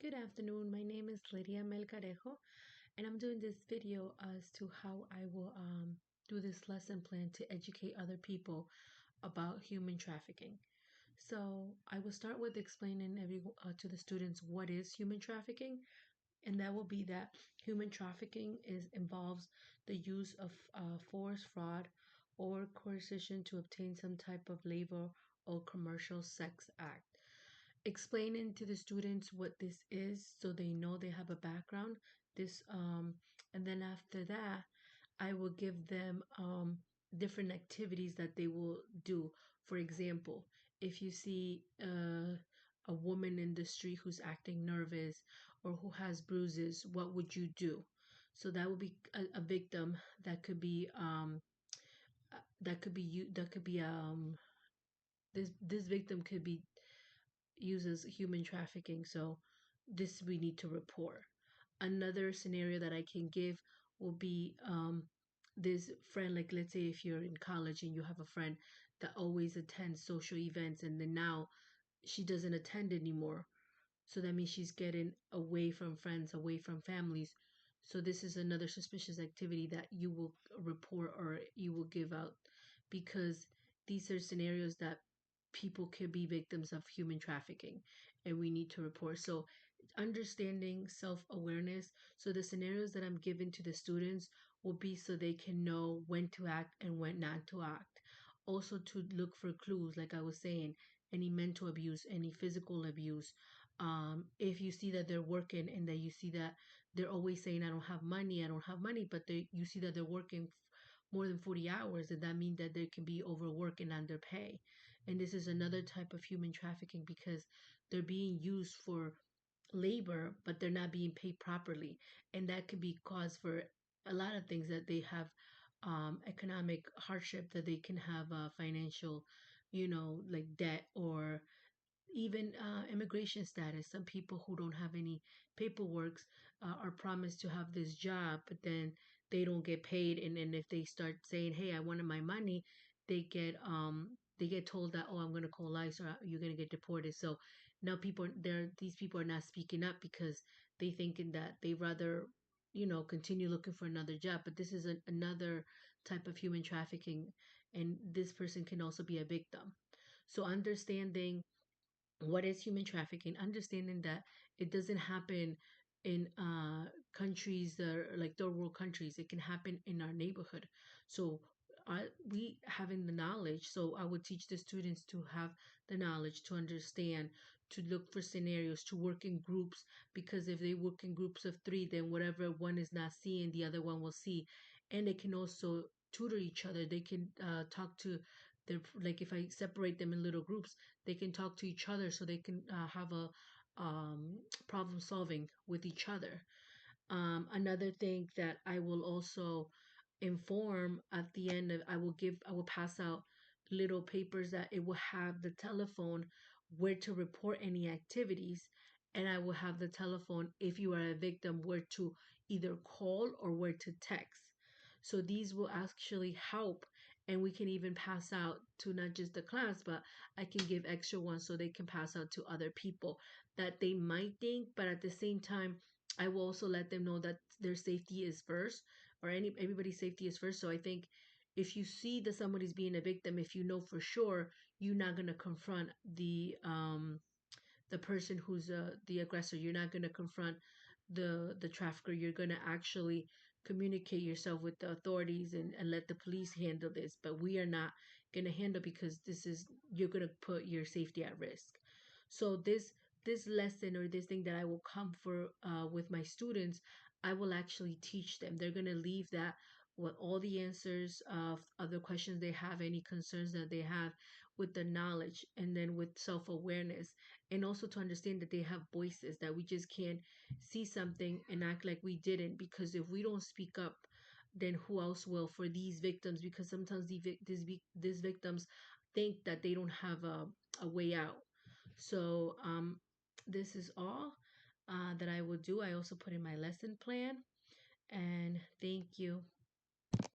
Good afternoon. My name is Lydia Melgarejo, and I'm doing this video as to how I will do this lesson plan to educate other people about human trafficking. So I will start with explaining to the students what is human trafficking, and that will be that human trafficking involves the use of force, fraud, or coercion to obtain some type of labor or commercial sex act. Explaining to the students what this is so they know they have a background. This and then after that, I will give them different activities that they will do. For example, if you see a woman in the street who's acting nervous or who has bruises, what would you do? So that would be a victim that could be that could be you that could be this victim could be uses human trafficking. So this we need to report. Another scenario that I can give will be this friend, like let's say if you're in college and you have a friend that always attends social events and then now she doesn't attend anymore. So that means she's getting away from friends, away from families. So this is another suspicious activity that you will report or you will give out because these are scenarios that people could be victims of human trafficking and we need to report. So understanding self-awareness. So the scenarios that I'm giving to the students will be so they can know when to act and when not to act. Also to look for clues, like I was saying, any mental abuse, any physical abuse. If you see that they're working and that you see that they're always saying, I don't have money, but you see that they're working more than 40 hours, and that means that they can be overworked and underpay. And this is another type of human trafficking because they're being used for labor, but they're not being paid properly. And that could be cause for a lot of things that they have economic hardship, that they can have financial, like debt or even immigration status. Some people who don't have any paperwork are promised to have this job, but then they don't get paid. And then if they start saying, "Hey, I wanted my money," they get told that, "Oh, I'm gonna call ICE or you're gonna get deported." So now these people are not speaking up because they thinking that they rather continue looking for another job. But this is another type of human trafficking, and this person can also be a victim. So understanding what is human trafficking, understanding that it doesn't happen in countries that are like third world countries. It can happen in our neighborhood. So we having the knowledge, so I would teach the students to have the knowledge to understand, to look for scenarios, to work in groups, because if they work in groups of three, then whatever one is not seeing, the other one will see. And they can also tutor each other. They can talk to their, like if I separate them in little groups, they can talk to each other so they can have a problem solving with each other. Another thing that I will also inform at the end of, I will pass out little papers that it will have the telephone where to report any activities, and I will have the telephone if you are a victim where to either call or where to text. So these will actually help, and we can even pass out to not just the class, but I can give extra ones so they can pass out to other people that they might think, but at the same time, I will also let them know that their safety is first, or everybody's safety is first. So I think if you see that somebody's being a victim, if you know for sure, you're not gonna confront the person who's the aggressor. You're not gonna confront the trafficker. You're gonna actually communicate yourself with the authorities and let the police handle this. But we are not gonna handle, because this is, you're gonna put your safety at risk. So this lesson or this thing that I will come for with my students, I will actually teach them. They're gonna leave that with all the answers of other questions they have, any concerns that they have, with the knowledge, and then with self-awareness, and also to understand that they have voices, that we just can't see something and act like we didn't, because if we don't speak up, then who else will for these victims? Because sometimes these victims think that they don't have a way out. So this is all that I will do. I also put in my lesson plan, and thank you.